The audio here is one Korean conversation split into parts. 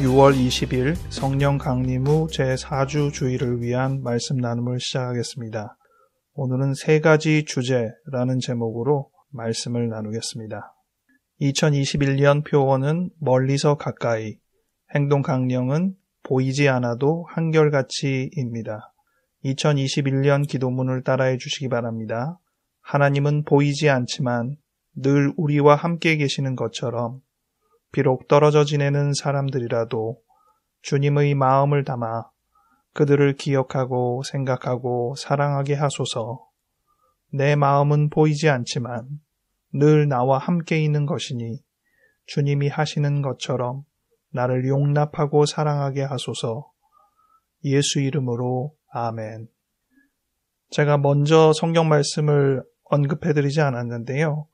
6월 20일 성령 강림 후 제4주 주일을 위한 말씀 나눔을 시작하겠습니다. 오늘은 세 가지 주제라는 제목으로 말씀을 나누겠습니다. 2021년 표어는 멀리서 가까이, 행동 강령은 보이지 않아도 한결같이입니다. 2021년 기도문을 따라해 주시기 바랍니다. 하나님은 보이지 않지만 늘 우리와 함께 계시는 것처럼 비록 떨어져 지내는 사람들이라도 주님의 마음을 담아 그들을 기억하고 생각하고 사랑하게 하소서. 내 마음은 보이지 않지만 늘 나와 함께 있는 것이니 주님이 하시는 것처럼 나를 용납하고 사랑하게 하소서. 예수 이름으로 아멘. 제가 먼저 성경 말씀을 언급해드리지 않았는데요.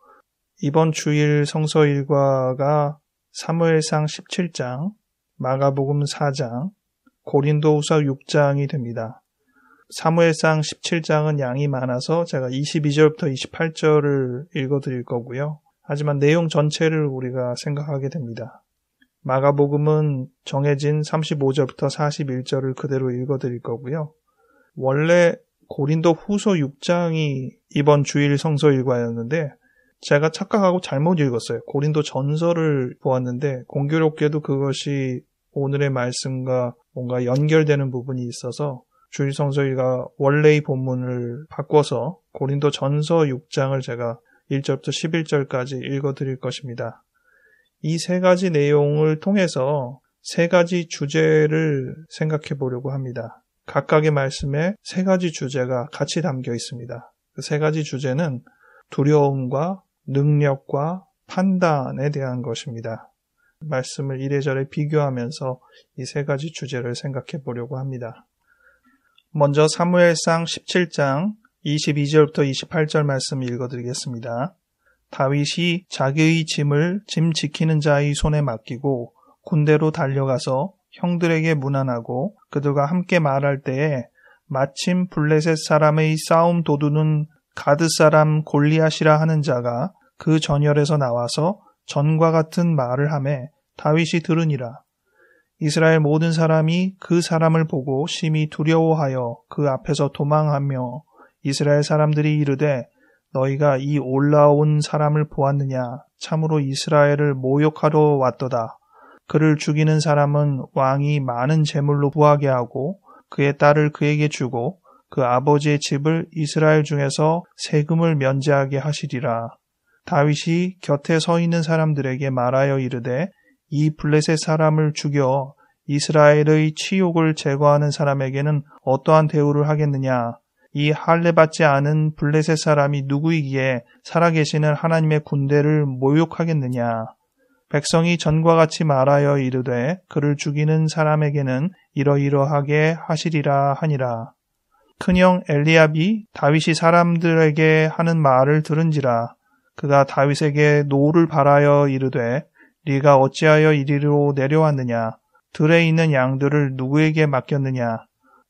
이번 주일 성서 일과가 사무엘상 17장, 마가복음 4장, 고린도후서 6장이 됩니다. 사무엘상 17장은 양이 많아서 제가 22절부터 28절을 읽어드릴 거고요. 하지만 내용 전체를 우리가 생각하게 됩니다. 마가복음은 정해진 35절부터 41절을 그대로 읽어드릴 거고요. 원래 고린도후서 6장이 이번 주일 성서 일과였는데 제가 착각하고 잘못 읽었어요. 고린도 전서를 보았는데 공교롭게도 그것이 오늘의 말씀과 뭔가 연결되는 부분이 있어서 주일 성서일과 원래의 본문을 바꿔서 고린도 전서 6장을 제가 1절부터 11절까지 읽어드릴 것입니다. 이 세 가지 내용을 통해서 세 가지 주제를 생각해 보려고 합니다. 각각의 말씀에 세 가지 주제가 같이 담겨 있습니다. 그 세 가지 주제는 두려움과 능력과 판단에 대한 것입니다. 말씀을 이래저래 비교하면서 이 세 가지 주제를 생각해 보려고 합니다. 먼저 사무엘상 17장 22절부터 28절 말씀 읽어드리겠습니다. 다윗이 자기의 짐을 짐 지키는 자의 손에 맡기고 군대로 달려가서 형들에게 문안하고 그들과 함께 말할 때에 마침 블레셋 사람의 싸움 도두는 가드 사람 골리앗이라 하는 자가 그 전열에서 나와서 전과 같은 말을 하매 다윗이 들으니라. 이스라엘 모든 사람이 그 사람을 보고 심히 두려워하여 그 앞에서 도망하며 이스라엘 사람들이 이르되 너희가 이 올라온 사람을 보았느냐? 참으로 이스라엘을 모욕하러 왔도다. 그를 죽이는 사람은 왕이 많은 재물로 부하게 하고 그의 딸을 그에게 주고 그 아버지의 집을 이스라엘 중에서 세금을 면제하게 하시리라. 다윗이 곁에 서 있는 사람들에게 말하여 이르되 이 블레셋 사람을 죽여 이스라엘의 치욕을 제거하는 사람에게는 어떠한 대우를 하겠느냐? 이 할례받지 않은 블레셋 사람이 누구이기에 살아계시는 하나님의 군대를 모욕하겠느냐? 백성이 전과 같이 말하여 이르되 그를 죽이는 사람에게는 이러이러하게 하시리라 하니라. 큰형 엘리압이 다윗이 사람들에게 하는 말을 들은지라. 그가 다윗에게 노를 발하여 이르되 네가 어찌하여 이리로 내려왔느냐? 들에 있는 양들을 누구에게 맡겼느냐?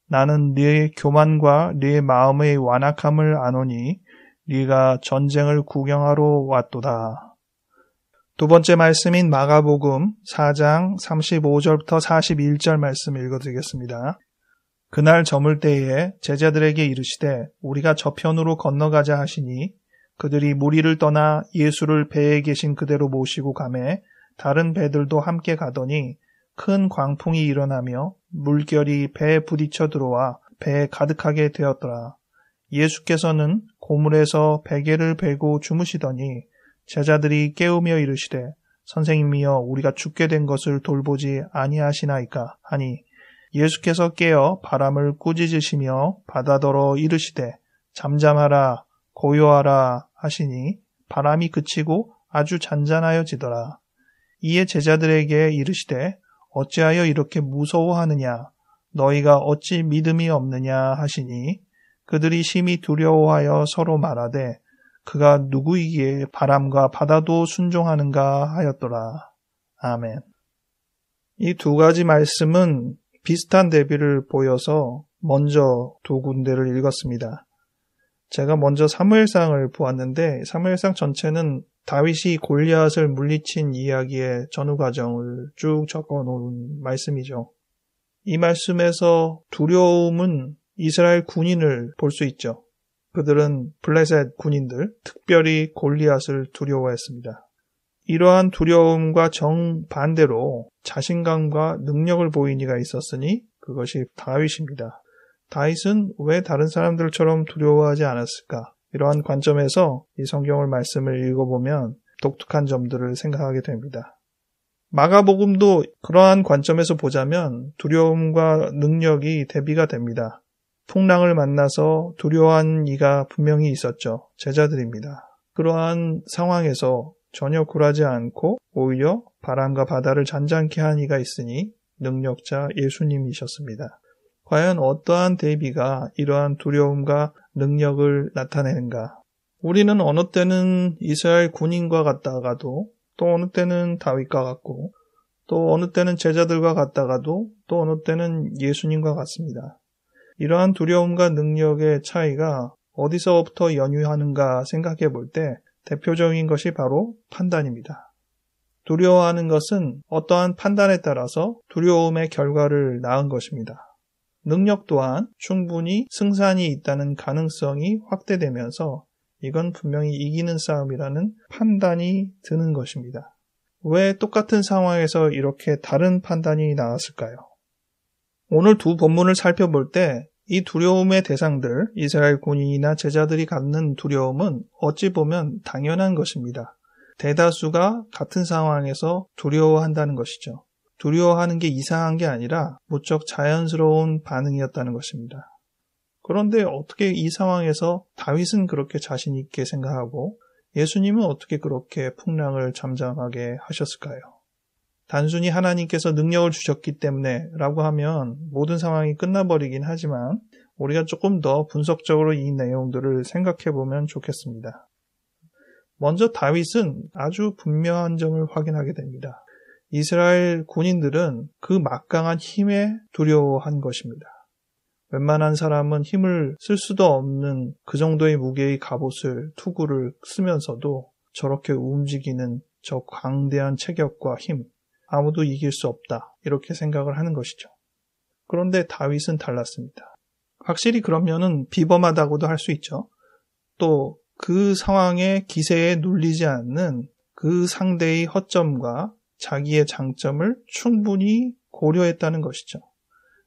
나는 네의 교만과 네의 마음의 완악함을 아노니 네가 전쟁을 구경하러 왔도다. 두 번째 말씀인 마가복음 4장 35절부터 41절 말씀 읽어드리겠습니다. 그날 저물 때에 제자들에게 이르시되 우리가 저편으로 건너가자 하시니 그들이 무리를 떠나 예수를 배에 계신 그대로 모시고 가매 다른 배들도 함께 가더니 큰 광풍이 일어나며 물결이 배에 부딪혀 들어와 배에 가득하게 되었더라. 예수께서는 고물에서 베개를 베고 주무시더니 제자들이 깨우며 이르시되 선생님이여 우리가 죽게 된 것을 돌보지 아니하시나이까 하니 예수께서 깨어 바람을 꾸짖으시며 바다더러 이르시되 잠잠하라 고요하라 하시니 바람이 그치고 아주 잔잔하여지더라. 이에 제자들에게 이르시되 어찌하여 이렇게 무서워하느냐? 너희가 어찌 믿음이 없느냐 하시니 그들이 심히 두려워하여 서로 말하되 그가 누구이기에 바람과 바다도 순종하는가 하였더라. 아멘. 이 두 가지 말씀은 비슷한 대비를 보여서 먼저 두 군데를 읽었습니다. 제가 먼저 사무엘상을 보았는데 사무엘상 전체는 다윗이 골리앗을 물리친 이야기의 전후 과정을 쭉 적어놓은 말씀이죠. 이 말씀에서 두려움은 이스라엘 군인을 볼 수 있죠. 그들은 블레셋 군인들, 특별히 골리앗을 두려워했습니다. 이러한 두려움과 정반대로 자신감과 능력을 보인 이가 있었으니 그것이 다윗입니다. 다윗은 왜 다른 사람들처럼 두려워하지 않았을까? 이러한 관점에서 이 성경을 말씀을 읽어보면 독특한 점들을 생각하게 됩니다. 마가복음도 그러한 관점에서 보자면 두려움과 능력이 대비가 됩니다. 풍랑을 만나서 두려워한 이가 분명히 있었죠. 제자들입니다. 그러한 상황에서 전혀 굴하지 않고 오히려 바람과 바다를 잔잔케 한 이가 있으니 능력자 예수님이셨습니다. 과연 어떠한 대비가 이러한 두려움과 능력을 나타내는가? 우리는 어느 때는 이스라엘 군인과 같다가도 또 어느 때는 다윗과 같고 또 어느 때는 제자들과 같다가도 또 어느 때는 예수님과 같습니다. 이러한 두려움과 능력의 차이가 어디서부터 연유하는가 생각해 볼 때 대표적인 것이 바로 판단입니다. 두려워하는 것은 어떠한 판단에 따라서 두려움의 결과를 낳은 것입니다. 능력 또한 충분히 승산이 있다는 가능성이 확대되면서 이건 분명히 이기는 싸움이라는 판단이 드는 것입니다. 왜 똑같은 상황에서 이렇게 다른 판단이 나왔을까요? 오늘 두 본문을 살펴볼 때 이 두려움의 대상들, 이스라엘 군인이나 제자들이 갖는 두려움은 어찌 보면 당연한 것입니다. 대다수가 같은 상황에서 두려워한다는 것이죠. 두려워하는 게 이상한 게 아니라 무척 자연스러운 반응이었다는 것입니다. 그런데 어떻게 이 상황에서 다윗은 그렇게 자신 있게 생각하고 예수님은 어떻게 그렇게 풍랑을 잠잠하게 하셨을까요? 단순히 하나님께서 능력을 주셨기 때문에 라고 하면 모든 상황이 끝나버리긴 하지만 우리가 조금 더 분석적으로 이 내용들을 생각해 보면 좋겠습니다. 먼저 다윗은 아주 분명한 점을 확인하게 됩니다. 이스라엘 군인들은 그 막강한 힘에 두려워한 것입니다. 웬만한 사람은 힘을 쓸 수도 없는 그 정도의 무게의 갑옷을, 투구를 쓰면서도 저렇게 움직이는 저 광대한 체격과 힘, 아무도 이길 수 없다. 이렇게 생각을 하는 것이죠. 그런데 다윗은 달랐습니다. 확실히 그러면은 비범하다고도 할 수 있죠. 또 그 상황의 기세에 눌리지 않는 그 상대의 허점과 자기의 장점을 충분히 고려했다는 것이죠.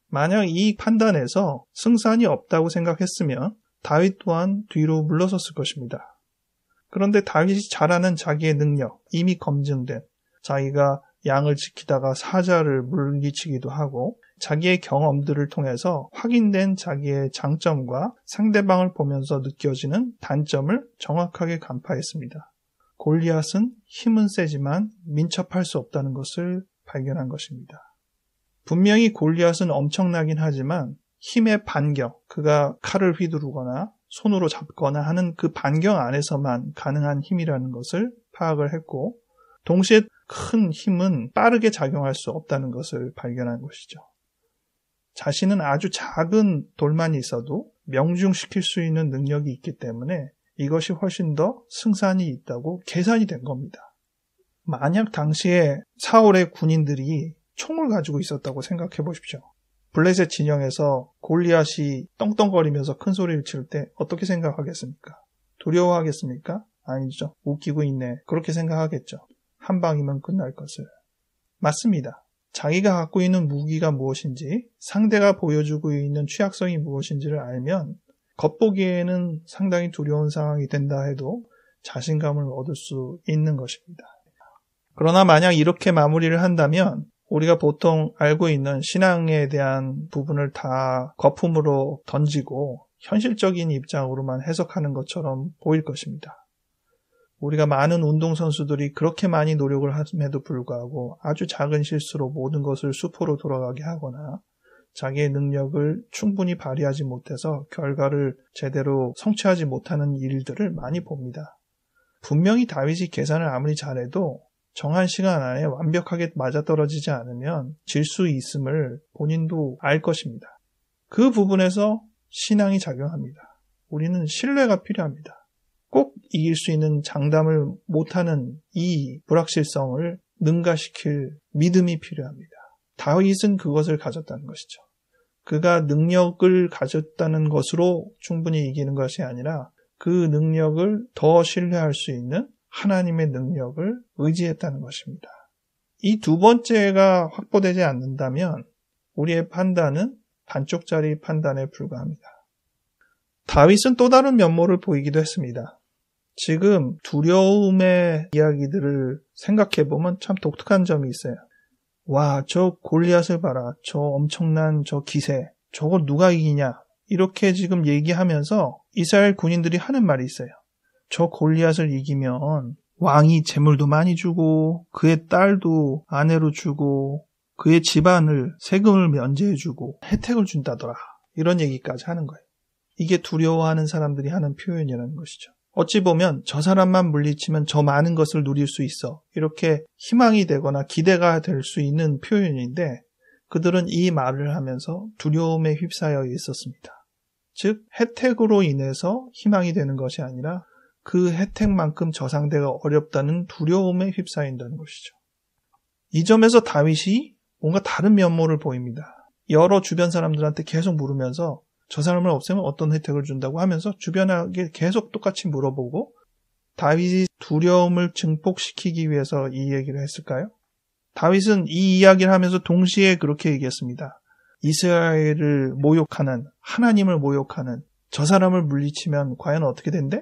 만약 이 판단에서 승산이 없다고 생각했으면 다윗 또한 뒤로 물러섰을 것입니다. 그런데 다윗이 잘 아는 자기의 능력, 이미 검증된 자기가 양을 지키다가 사자를 물리치기도 하고 자기의 경험들을 통해서 확인된 자기의 장점과 상대방을 보면서 느껴지는 단점을 정확하게 간파했습니다. 골리앗은 힘은 세지만 민첩할 수 없다는 것을 발견한 것입니다. 분명히 골리앗은 엄청나긴 하지만 힘의 반경, 그가 칼을 휘두르거나 손으로 잡거나 하는 그 반경 안에서만 가능한 힘이라는 것을 파악을 했고 동시에 큰 힘은 빠르게 작용할 수 없다는 것을 발견한 것이죠. 자신은 아주 작은 돌만 있어도 명중시킬 수 있는 능력이 있기 때문에 이것이 훨씬 더 승산이 있다고 계산이 된 겁니다. 만약 당시에 사울의 군인들이 총을 가지고 있었다고 생각해 보십시오. 블레셋 진영에서 골리앗이 떵떵거리면서 큰 소리를 칠 때 어떻게 생각하겠습니까? 두려워하겠습니까? 아니죠. 웃기고 있네. 그렇게 생각하겠죠. 한 방이면 끝날 것을. 맞습니다. 자기가 갖고 있는 무기가 무엇인지, 상대가 보여주고 있는 취약성이 무엇인지를 알면 겉보기에는 상당히 두려운 상황이 된다 해도 자신감을 얻을 수 있는 것입니다. 그러나 만약 이렇게 마무리를 한다면 우리가 보통 알고 있는 신앙에 대한 부분을 다 거품으로 던지고 현실적인 입장으로만 해석하는 것처럼 보일 것입니다. 우리가 많은 운동선수들이 그렇게 많이 노력을 함에도 불구하고 아주 작은 실수로 모든 것을 수포로 돌아가게 하거나 자기의 능력을 충분히 발휘하지 못해서 결과를 제대로 성취하지 못하는 일들을 많이 봅니다. 분명히 다윗이 계산을 아무리 잘해도 정한 시간 안에 완벽하게 맞아떨어지지 않으면 질 수 있음을 본인도 알 것입니다. 그 부분에서 신앙이 작용합니다. 우리는 신뢰가 필요합니다. 꼭 이길 수 있는 장담을 못하는 이 불확실성을 능가시킬 믿음이 필요합니다. 다윗은 그것을 가졌다는 것이죠. 그가 능력을 가졌다는 것으로 충분히 이기는 것이 아니라 그 능력을 더 신뢰할 수 있는 하나님의 능력을 의지했다는 것입니다. 이 두 번째가 확보되지 않는다면 우리의 판단은 반쪽짜리 판단에 불과합니다. 다윗은 또 다른 면모를 보이기도 했습니다. 지금 두려움의 이야기들을 생각해보면 참 독특한 점이 있어요. 와, 저 골리앗을 봐라. 저 엄청난 저 기세. 저걸 누가 이기냐. 이렇게 지금 얘기하면서 이스라엘 군인들이 하는 말이 있어요. 저 골리앗을 이기면 왕이 재물도 많이 주고 그의 딸도 아내로 주고 그의 집안을 세금을 면제해주고 혜택을 준다더라. 이런 얘기까지 하는 거예요. 이게 두려워하는 사람들이 하는 표현이라는 것이죠. 어찌 보면 저 사람만 물리치면 저 많은 것을 누릴 수 있어. 이렇게 희망이 되거나 기대가 될 수 있는 표현인데 그들은 이 말을 하면서 두려움에 휩싸여 있었습니다. 즉 혜택으로 인해서 희망이 되는 것이 아니라 그 혜택만큼 저 상대가 어렵다는 두려움에 휩싸인다는 것이죠. 이 점에서 다윗이 뭔가 다른 면모를 보입니다. 여러 주변 사람들한테 계속 물으면서 저 사람을 없애면 어떤 혜택을 준다고 하면서 주변에게 계속 똑같이 물어보고 다윗이 두려움을 증폭시키기 위해서 이 얘기를 했을까요? 다윗은 이 이야기를 하면서 동시에 그렇게 얘기했습니다. 이스라엘을 모욕하는, 하나님을 모욕하는 저 사람을 물리치면 과연 어떻게 된대?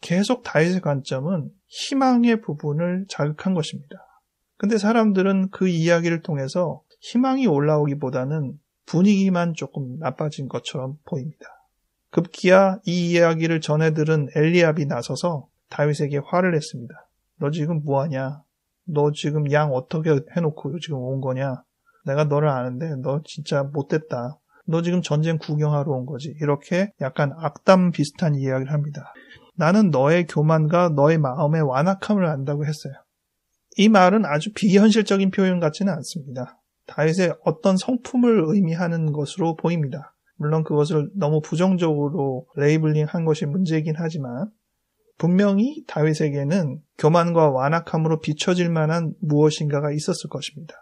계속 다윗의 관점은 희망의 부분을 자극한 것입니다. 근데 사람들은 그 이야기를 통해서 희망이 올라오기보다는 분위기만 조금 나빠진 것처럼 보입니다. 급기야 이 이야기를 전해 들은 엘리압이 나서서 다윗에게 화를 냈습니다. 너 지금 뭐하냐? 너 지금 양 어떻게 해놓고 지금 온 거냐? 내가 너를 아는데 너 진짜 못됐다. 너 지금 전쟁 구경하러 온 거지. 이렇게 약간 악담 비슷한 이야기를 합니다. 나는 너의 교만과 너의 마음의 완악함을 안다고 했어요. 이 말은 아주 비현실적인 표현 같지는 않습니다. 다윗의 어떤 성품을 의미하는 것으로 보입니다. 물론 그것을 너무 부정적으로 레이블링한 것이 문제이긴 하지만 분명히 다윗에게는 교만과 완악함으로 비춰질 만한 무엇인가가 있었을 것입니다.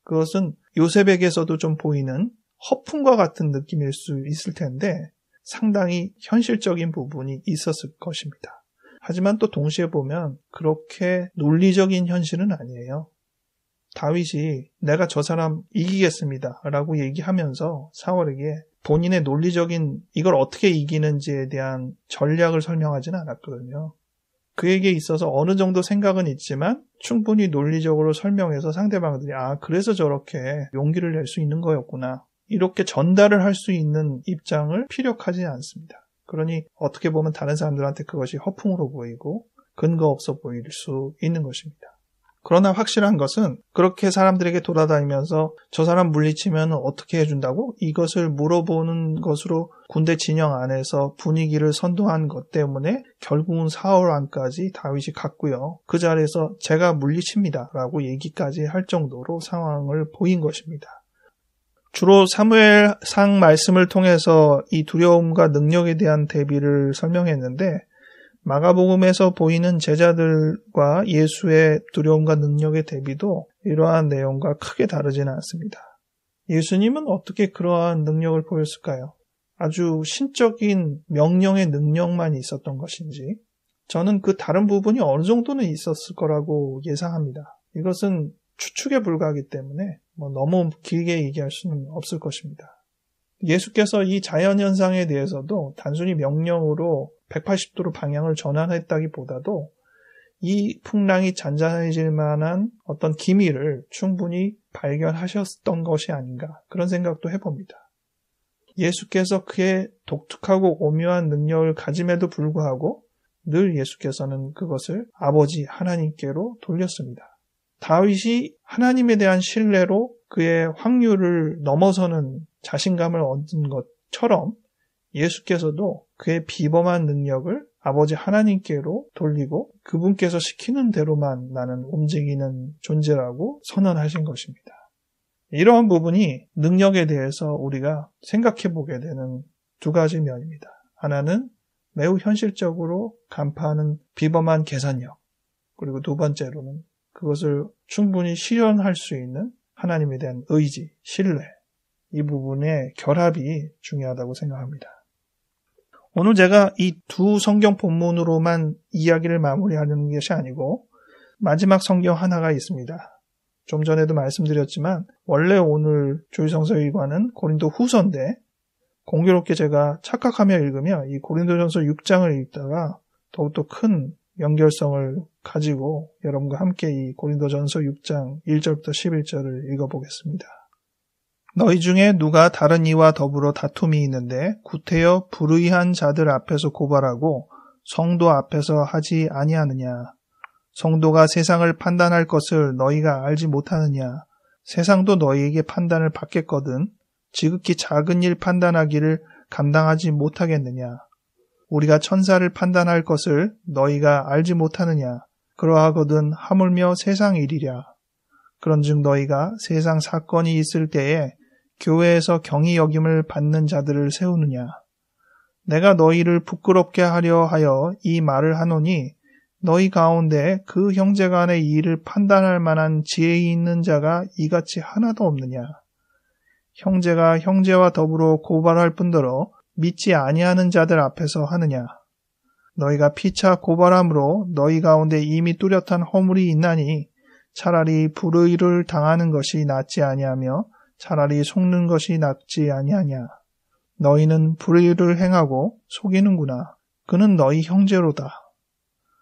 그것은 요셉에게서도 좀 보이는 허풍과 같은 느낌일 수 있을 텐데 상당히 현실적인 부분이 있었을 것입니다. 하지만 또 동시에 보면 그렇게 논리적인 현실은 아니에요. 다윗이 내가 저 사람 이기겠습니다 라고 얘기하면서 사울에게 본인의 논리적인 이걸 어떻게 이기는지에 대한 전략을 설명하지는 않았거든요. 그에게 있어서 어느 정도 생각은 있지만 충분히 논리적으로 설명해서 상대방들이 그래서 저렇게 용기를 낼 수 있는 거였구나. 이렇게 전달을 할 수 있는 입장을 피력하지 않습니다. 그러니 어떻게 보면 다른 사람들한테 그것이 허풍으로 보이고 근거 없어 보일 수 있는 것입니다. 그러나 확실한 것은 그렇게 사람들에게 돌아다니면서 저 사람 물리치면 어떻게 해준다고? 이것을 물어보는 것으로 군대 진영 안에서 분위기를 선동한 것 때문에 결국은 사울 왕까지 다윗이 갔고요. 그 자리에서 제가 물리칩니다 라고 얘기까지 할 정도로 상황을 보인 것입니다. 주로 사무엘상 말씀을 통해서 이 두려움과 능력에 대한 대비를 설명했는데 마가복음에서 보이는 제자들과 예수의 두려움과 능력의 대비도 이러한 내용과 크게 다르지는 않습니다. 예수님은 어떻게 그러한 능력을 보였을까요? 아주 신적인 명령의 능력만 있었던 것인지 저는 그 다른 부분이 어느 정도는 있었을 거라고 예상합니다. 이것은 추측에 불과하기 때문에 너무 길게 얘기할 수는 없을 것입니다. 예수께서 이 자연현상에 대해서도 단순히 명령으로 180도로 방향을 전환했다기보다도 이 풍랑이 잔잔해질 만한 어떤 기미를 충분히 발견하셨던 것이 아닌가 그런 생각도 해봅니다. 예수께서 그의 독특하고 오묘한 능력을 가짐에도 불구하고 늘 예수께서는 그것을 아버지 하나님께로 돌렸습니다. 다윗이 하나님에 대한 신뢰로 그의 확률을 넘어서는 자신감을 얻은 것처럼 예수께서도 그의 비범한 능력을 아버지 하나님께로 돌리고 그분께서 시키는 대로만 나는 움직이는 존재라고 선언하신 것입니다. 이러한 부분이 능력에 대해서 우리가 생각해 보게 되는 두 가지 면입니다. 하나는 매우 현실적으로 간파하는 비범한 계산력, 그리고 두 번째로는 그것을 충분히 실현할 수 있는 하나님에 대한 의지, 신뢰, 이 부분의 결합이 중요하다고 생각합니다. 오늘 제가 이 두 성경 본문으로만 이야기를 마무리하는 것이 아니고 마지막 성경 하나가 있습니다. 좀 전에도 말씀드렸지만 원래 오늘 조희성서일과는 고린도 후서인데 공교롭게 제가 착각하며 읽으며 이 고린도전서 6장을 읽다가 더욱더 큰 연결성을 가지고 여러분과 함께 이 고린도전서 6장 1절부터 11절을 읽어보겠습니다. 너희 중에 누가 다른 이와 더불어 다툼이 있는데 구태여 불의한 자들 앞에서 고발하고 성도 앞에서 하지 아니하느냐. 성도가 세상을 판단할 것을 너희가 알지 못하느냐. 세상도 너희에게 판단을 받겠거든 지극히 작은 일 판단하기를 감당하지 못하겠느냐. 우리가 천사를 판단할 것을 너희가 알지 못하느냐. 그러하거든 하물며 세상 일이랴. 그런즉 너희가 세상 사건이 있을 때에 교회에서 경히 여김을 받는 자들을 세우느냐. 내가 너희를 부끄럽게 하려 하여 이 말을 하노니 너희 가운데 그 형제 간의 일을 판단할 만한 지혜 있는 자가 이같이 하나도 없느냐. 형제가 형제와 더불어 고발할 뿐더러 믿지 아니하는 자들 앞에서 하느냐. 너희가 피차 고발함으로 너희 가운데 이미 뚜렷한 허물이 있나니 차라리 불의를 당하는 것이 낫지 아니하며 차라리 속는 것이 낫지 아니하냐. 너희는 불의를 행하고 속이는구나. 그는 너희 형제로다.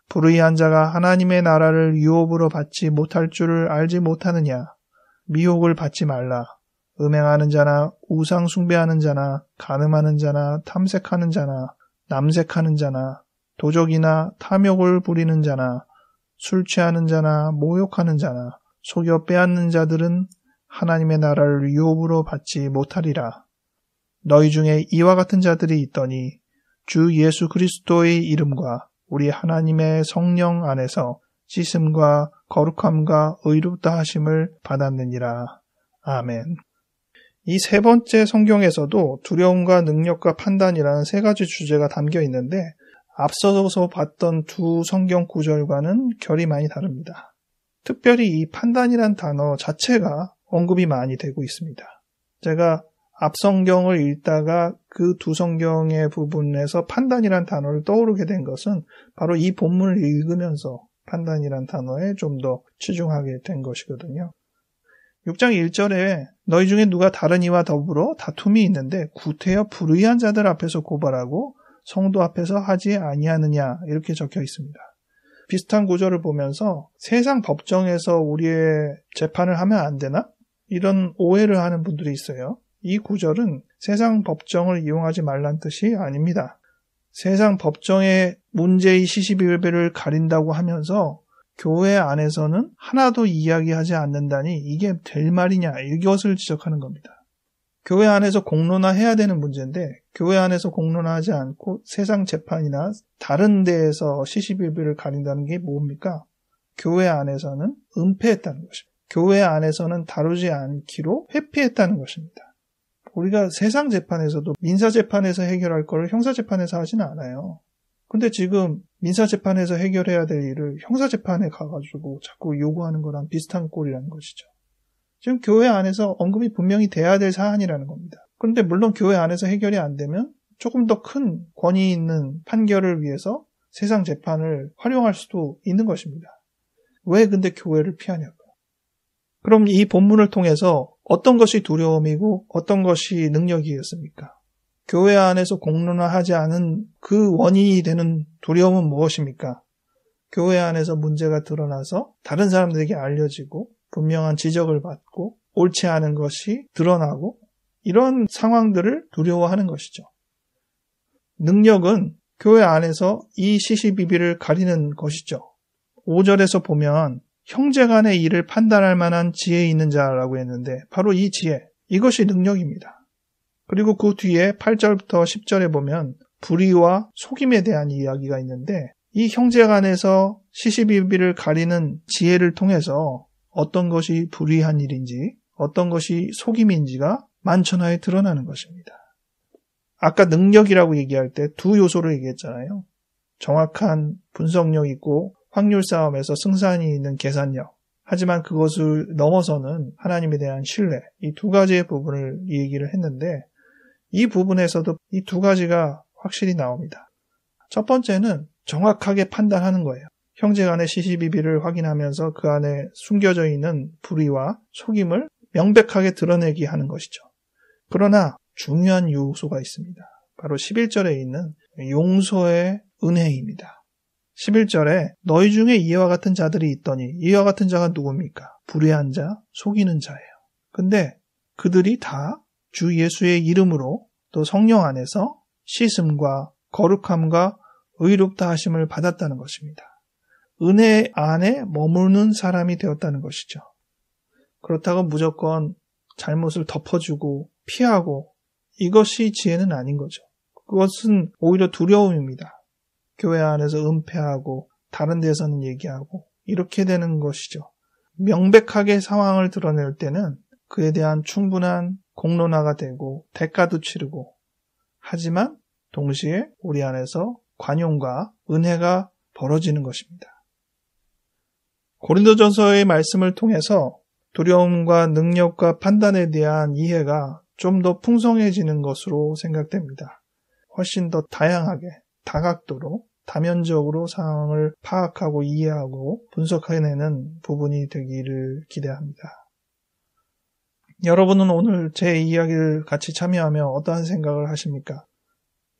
불의한 자가 하나님의 나라를 유업으로 받지 못할 줄을 알지 못하느냐. 미혹을 받지 말라. 음행하는 자나 우상 숭배하는 자나 간음하는 자나 탐색하는 자나 남색하는 자나 도적이나 탐욕을 부리는 자나 술 취하는 자나 모욕하는 자나 속여 빼앗는 자들은 하나님의 나라를 유업으로 받지 못하리라. 너희 중에 이와 같은 자들이 있더니 주 예수 그리스도의 이름과 우리 하나님의 성령 안에서 씻음과 거룩함과 의롭다 하심을 받았느니라. 아멘. 이 세 번째 성경에서도 두려움과 능력과 판단이라는 세 가지 주제가 담겨 있는데 앞서서 봤던 두 성경 구절과는 결이 많이 다릅니다. 특별히 이 판단이란 단어 자체가 언급이 많이 되고 있습니다. 제가 앞 성경을 읽다가 그 두 성경의 부분에서 판단이란 단어를 떠오르게 된 것은 바로 이 본문을 읽으면서 판단이란 단어에 좀 더 치중하게 된 것이거든요. 6장 1절에 너희 중에 누가 다른 이와 더불어 다툼이 있는데 구태여 불의한 자들 앞에서 고발하고 성도 앞에서 하지 아니하느냐 이렇게 적혀 있습니다. 비슷한 구절을 보면서 세상 법정에서 우리의 재판을 하면 안 되나? 이런 오해를 하는 분들이 있어요. 이 구절은 세상 법정을 이용하지 말란 뜻이 아닙니다. 세상 법정의 문제의 시시비비를 가린다고 하면서 교회 안에서는 하나도 이야기하지 않는다니 이게 될 말이냐 이것을 지적하는 겁니다. 교회 안에서 공론화해야 되는 문제인데 교회 안에서 공론화하지 않고 세상 재판이나 다른 데에서 시시비비를 가린다는 게 뭡니까? 교회 안에서는 은폐했다는 것입니다. 교회 안에서는 다루지 않기로 회피했다는 것입니다. 우리가 세상 재판에서도 민사재판에서 해결할 걸 형사재판에서 하지는 않아요. 근데 지금 민사재판에서 해결해야 될 일을 형사재판에 가가지고 자꾸 요구하는 거랑 비슷한 꼴이라는 것이죠. 지금 교회 안에서 언급이 분명히 돼야 될 사안이라는 겁니다. 그런데 물론 교회 안에서 해결이 안 되면 조금 더 큰 권위 있는 판결을 위해서 세상 재판을 활용할 수도 있는 것입니다. 왜 근데 교회를 피하냐고요. 그럼 이 본문을 통해서 어떤 것이 두려움이고 어떤 것이 능력이었습니까? 교회 안에서 공론화하지 않은 그 원인이 되는 두려움은 무엇입니까? 교회 안에서 문제가 드러나서 다른 사람들에게 알려지고 분명한 지적을 받고 옳지 않은 것이 드러나고 이런 상황들을 두려워하는 것이죠. 능력은 교회 안에서 이 시시비비를 가리는 것이죠. 5절에서 보면 형제 간의 일을 판단할 만한 지혜 있는 자라고 했는데 바로 이 지혜, 이것이 능력입니다. 그리고 그 뒤에 8절부터 10절에 보면 불의와 속임에 대한 이야기가 있는데 이 형제 간에서 시시비비를 가리는 지혜를 통해서 어떤 것이 불의한 일인지 어떤 것이 속임인지가 만천하에 드러나는 것입니다. 아까 능력이라고 얘기할 때 두 요소를 얘기했잖아요. 정확한 분석력 있고 확률 싸움에서 승산이 있는 계산력. 하지만 그것을 넘어서는 하나님에 대한 신뢰. 이 두 가지의 부분을 얘기를 했는데 이 부분에서도 이 두 가지가 확실히 나옵니다. 첫 번째는 정확하게 판단하는 거예요. 형제 간의 시시비비를 확인하면서 그 안에 숨겨져 있는 불의와 속임을 명백하게 드러내게 하는 것이죠. 그러나 중요한 요소가 있습니다. 바로 11절에 있는 용서의 은혜입니다. 11절에 너희 중에 이와 같은 자들이 있더니 이와 같은 자가 누굽니까? 불의한 자, 속이는 자예요. 근데 그들이 다 주 예수의 이름으로 또 성령 안에서 씻음과 거룩함과 의롭다 하심을 받았다는 것입니다. 은혜 안에 머무는 사람이 되었다는 것이죠. 그렇다고 무조건 잘못을 덮어주고 피하고 이것이 지혜는 아닌 거죠. 그것은 오히려 두려움입니다. 교회 안에서 은폐하고 다른 데서는 얘기하고 이렇게 되는 것이죠. 명백하게 상황을 드러낼 때는 그에 대한 충분한 공론화가 되고 대가도 치르고 하지만 동시에 우리 안에서 관용과 은혜가 벌어지는 것입니다. 고린도전서의 말씀을 통해서 두려움과 능력과 판단에 대한 이해가 좀 더 풍성해지는 것으로 생각됩니다. 훨씬 더 다양하게, 다각도로, 다면적으로 상황을 파악하고 이해하고 분석해내는 부분이 되기를 기대합니다. 여러분은 오늘 제 이야기를 같이 참여하며 어떠한 생각을 하십니까?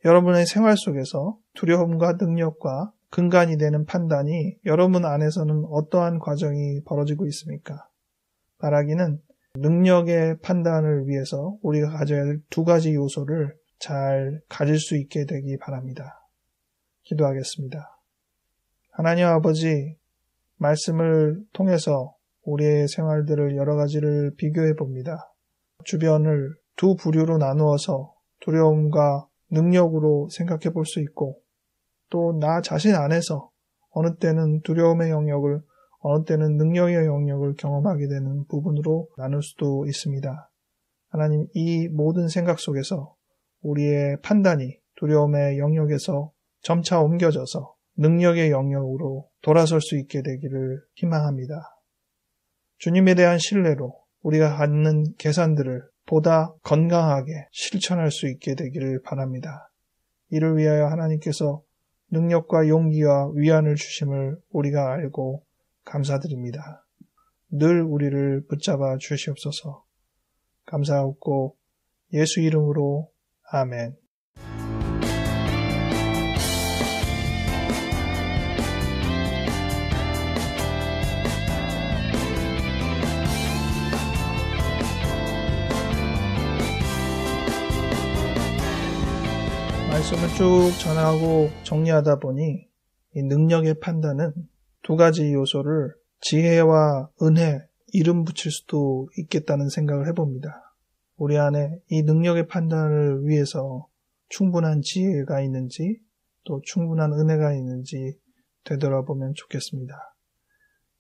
여러분의 생활 속에서 두려움과 능력과 근간이 되는 판단이 여러분 안에서는 어떠한 과정이 벌어지고 있습니까? 말하기는 능력의 판단을 위해서 우리가 가져야 할 두 가지 요소를 잘 가질 수 있게 되기 바랍니다. 기도하겠습니다. 하나님 아버지, 말씀을 통해서 우리의 생활들을 여러 가지를 비교해 봅니다. 주변을 두 부류로 나누어서 두려움과 능력으로 생각해 볼 수 있고 또 나 자신 안에서 어느 때는 두려움의 영역을 어느 때는 능력의 영역을 경험하게 되는 부분으로 나눌 수도 있습니다. 하나님, 이 모든 생각 속에서 우리의 판단이 두려움의 영역에서 점차 옮겨져서 능력의 영역으로 돌아설 수 있게 되기를 희망합니다. 주님에 대한 신뢰로 우리가 갖는 계산들을 보다 건강하게 실천할 수 있게 되기를 바랍니다. 이를 위하여 하나님께서 능력과 용기와 위안을 주심을 우리가 알고 감사드립니다. 늘 우리를 붙잡아 주시옵소서. 감사하고 예수 이름으로 아멘. 말씀을 쭉 전하고 정리하다 보니 이 능력의 판단은 두 가지 요소를 지혜와 은혜, 이름 붙일 수도 있겠다는 생각을 해봅니다. 우리 안에 이 능력의 판단을 위해서 충분한 지혜가 있는지 또 충분한 은혜가 있는지 되돌아보면 좋겠습니다.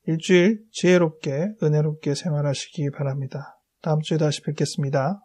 일주일 지혜롭게 은혜롭게 생활하시기 바랍니다. 다음 주에 다시 뵙겠습니다.